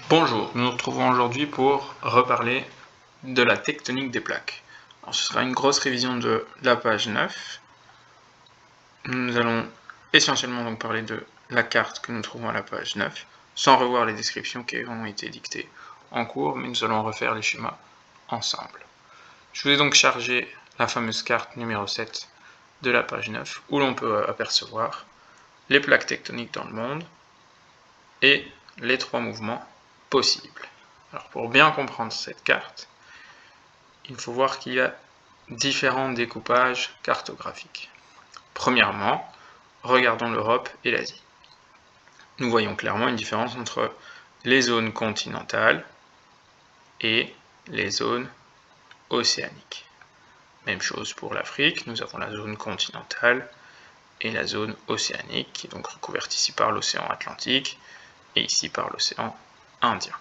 Bonjour, nous nous retrouvons aujourd'hui pour reparler de la tectonique des plaques. Alors, ce sera une grosse révision de la page 9. Nous allons essentiellement donc parler de la carte que nous trouvons à la page 9, sans revoir les descriptions qui ont été dictées en cours, mais nous allons refaire les schémas ensemble. Je vous ai donc chargé la fameuse carte numéro 7 de la page 9, où l'on peut apercevoir les plaques tectoniques dans le monde et les trois mouvements possibles. Alors pour bien comprendre cette carte, il faut voir qu'il y a différents découpages cartographiques. Premièrement, regardons l'Europe et l'Asie. Nous voyons clairement une différence entre les zones continentales et les zones océaniques. Même chose pour l'Afrique, nous avons la zone continentale et la zone océanique, qui est donc recouverte ici par l'océan Atlantique et ici par l'océan Indien.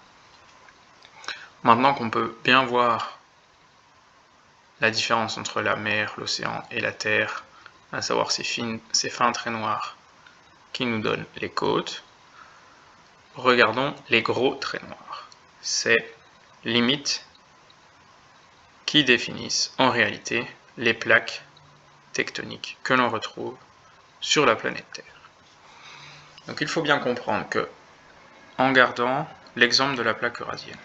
Maintenant qu'on peut bien voir la différence entre la mer, l'océan et la terre, à savoir ces fins traits noirs qui nous donnent les côtes, regardons les gros traits noirs. Ces limites qui définissent en réalité les plaques tectoniques que l'on retrouve sur la planète Terre. Donc il faut bien comprendre que, en gardant l'exemple de la plaque eurasienne,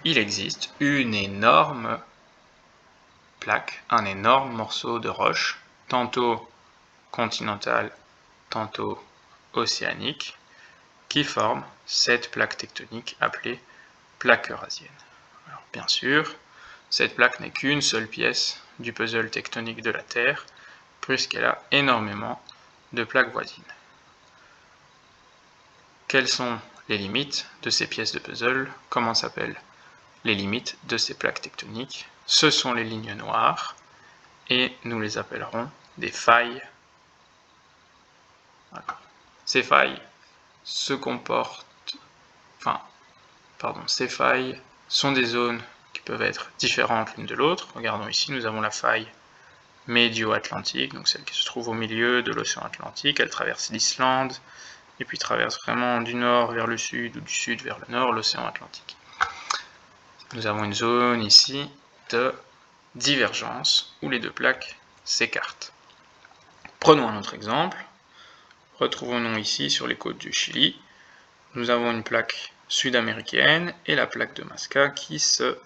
il existe une énorme plaque, un énorme morceau de roche, tantôt continentale, tantôt océanique, qui forme cette plaque tectonique appelée plaque eurasienne. Alors, bien sûr, cette plaque n'est qu'une seule pièce du puzzle tectonique de la Terre, puisqu'elle a énormément de plaques voisines. Quelles sont les limites de ces pièces de puzzle? Comment s'appellent les limites de ces plaques tectoniques? Ce sont les lignes noires, et nous les appellerons des failles. Voilà. Ces failles ces failles sont des zones qui peuvent être différentes l'une de l'autre. Regardons ici, nous avons la faille médio-atlantique, donc celle qui se trouve au milieu de l'océan Atlantique. Elle traverse l'Islande, et puis traverse vraiment du nord vers le sud, ou du sud vers le nord, l'océan Atlantique. Nous avons une zone ici de divergence, où les deux plaques s'écartent. Prenons un autre exemple. Retrouvons-nous ici sur les côtes du Chili. Nous avons une plaque sud-américaine et la plaque de Nazca qui se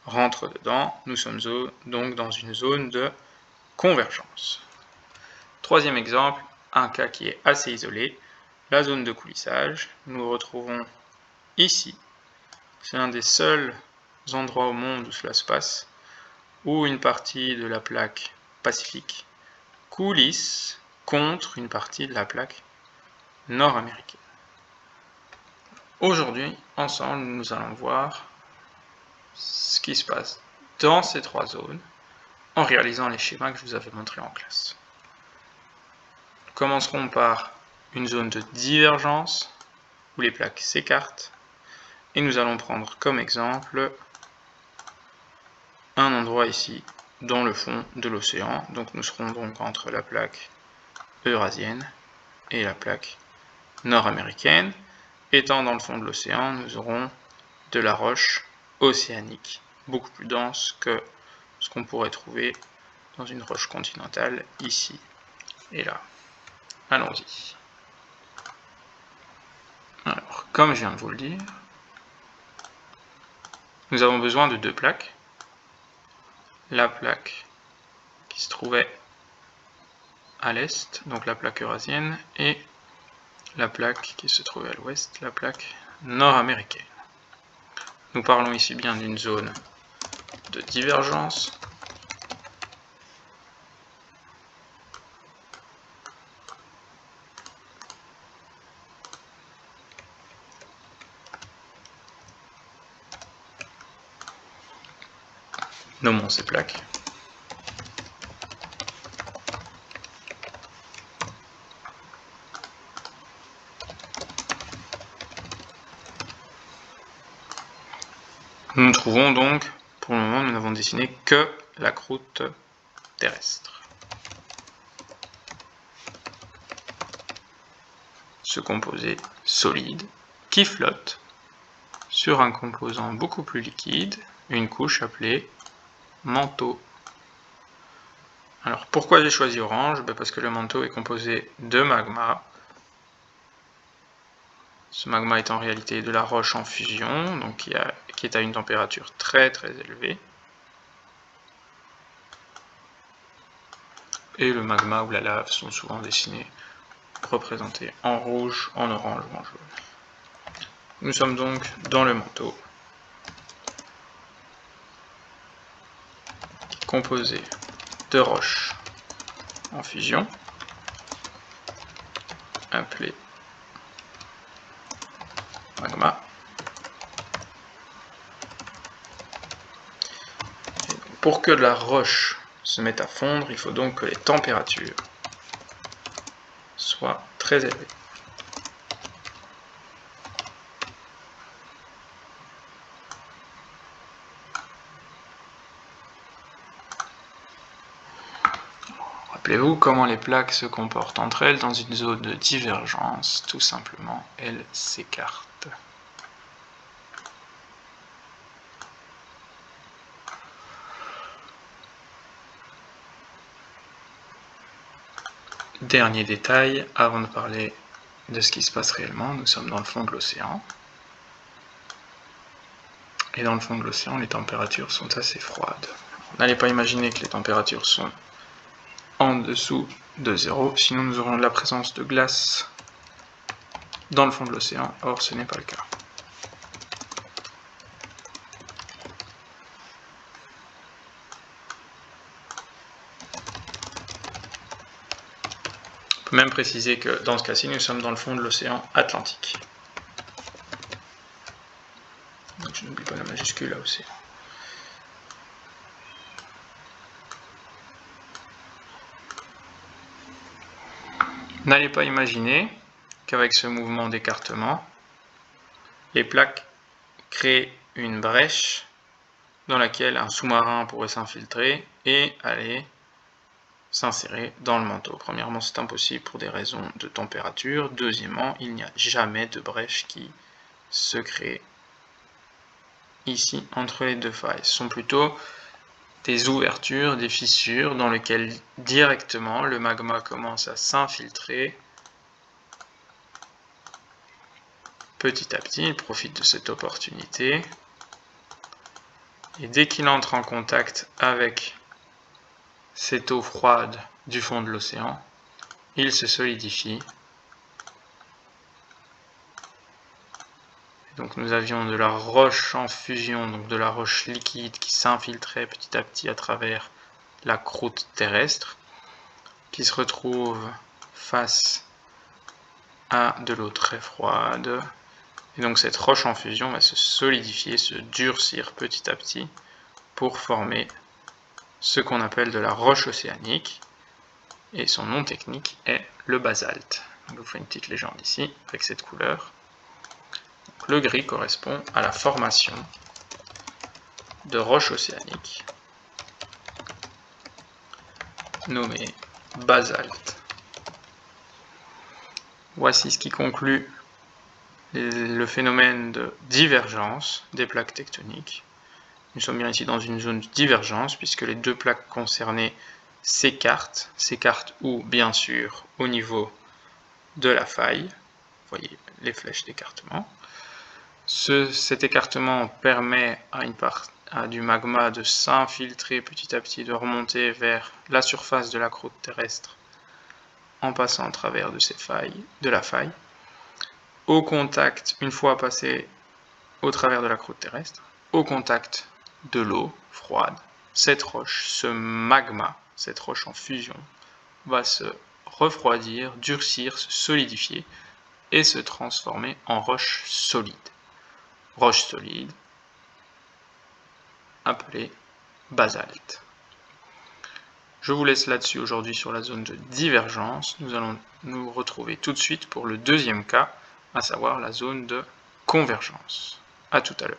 rentrent dedans. Nous sommes donc dans une zone de convergence. Troisième exemple, un cas qui est assez isolé, la zone de coulissage. Nous retrouvons ici, c'est un des seuls endroits au monde où cela se passe, où une partie de la plaque pacifique coulisse contre une partie de la plaque nord-américaine. Aujourd'hui, ensemble, nous allons voir ce qui se passe dans ces trois zones en réalisant les schémas que je vous avais montrés en classe. Nous commencerons par une zone de divergence où les plaques s'écartent et nous allons prendre comme exemple un endroit ici dans le fond de l'océan. Donc nous serons donc entre la plaque eurasienne et la plaque nord-américaine. Étant dans le fond de l'océan, nous aurons de la roche océanique, beaucoup plus dense que ce qu'on pourrait trouver dans une roche continentale, ici et là. Allons-y. Alors, comme je viens de vous le dire, nous avons besoin de deux plaques. La plaque qui se trouvait à l'est, donc la plaque eurasienne, et la plaque qui se trouvait à l'ouest, la plaque nord-américaine. Nous parlons ici bien d'une zone de divergence. Nommons ces plaques. Nous nous trouvons donc, pour le moment, nous n'avons dessiné que la croûte terrestre. Ce composé solide qui flotte sur un composant beaucoup plus liquide, une couche appelée manteau. Alors pourquoi j'ai choisi orange? Parce que le manteau est composé de magma. Ce magma est en réalité de la roche en fusion, donc qui est à une température très élevée. Et le magma ou la lave sont souvent dessinés, représentés en rouge, en orange ou en jaune. Nous sommes donc dans le manteau, composé de roches en fusion, appelé magma. Pour que la roche se mette à fondre, il faut donc que les températures soient très élevées. Rappelez-vous comment les plaques se comportent entre elles dans une zone de divergence. Tout simplement, elles s'écartent. Dernier détail, avant de parler de ce qui se passe réellement, nous sommes dans le fond de l'océan. Et dans le fond de l'océan, les températures sont assez froides. N'allez pas imaginer que les températures sont en dessous de 0, sinon nous aurons de la présence de glace dans le fond de l'océan. Or, ce n'est pas le cas. On peut même préciser que dans ce cas-ci, nous sommes dans le fond de l'océan Atlantique. Donc je n'oublie pas la majuscule là aussi. N'allez pas imaginer qu'avec ce mouvement d'écartement, les plaques créent une brèche dans laquelle un sous-marin pourrait s'infiltrer et aller s'insérer dans le manteau. Premièrement, c'est impossible pour des raisons de température. Deuxièmement, il n'y a jamais de brèche qui se crée ici entre les deux failles. Ce sont plutôt des ouvertures, des fissures dans lesquelles directement le magma commence à s'infiltrer. Petit à petit, il profite de cette opportunité et dès qu'il entre en contact avec cette eau froide du fond de l'océan, il se solidifie. Donc nous avions de la roche en fusion, donc de la roche liquide qui s'infiltrait petit à petit à travers la croûte terrestre, qui se retrouve face à de l'eau très froide. Et donc cette roche en fusion va se solidifier, se durcir petit à petit pour former ce qu'on appelle de la roche océanique. Et son nom technique est le basalte. Donc, je vous fais une petite légende ici avec cette couleur. Donc, le gris correspond à la formation de roches océaniques nommée basalte. Voici ce qui conclut le phénomène de divergence des plaques tectoniques. Nous sommes bien ici dans une zone de divergence puisque les deux plaques concernées s'écartent où, bien sûr, au niveau de la faille. Vous voyez les flèches d'écartement. Cet écartement permet à du magma de s'infiltrer petit à petit, de remonter vers la surface de la croûte terrestre en passant au travers de la faille. Au contact, une fois passé au travers de la croûte terrestre, au contact de l'eau froide, cette roche, ce magma, cette roche en fusion, va se refroidir, durcir, se solidifier et se transformer en roche solide. Roche solide appelée basalte. Je vous laisse là-dessus aujourd'hui sur la zone de divergence. Nous allons nous retrouver tout de suite pour le deuxième cas, à savoir la zone de convergence. À tout à l'heure.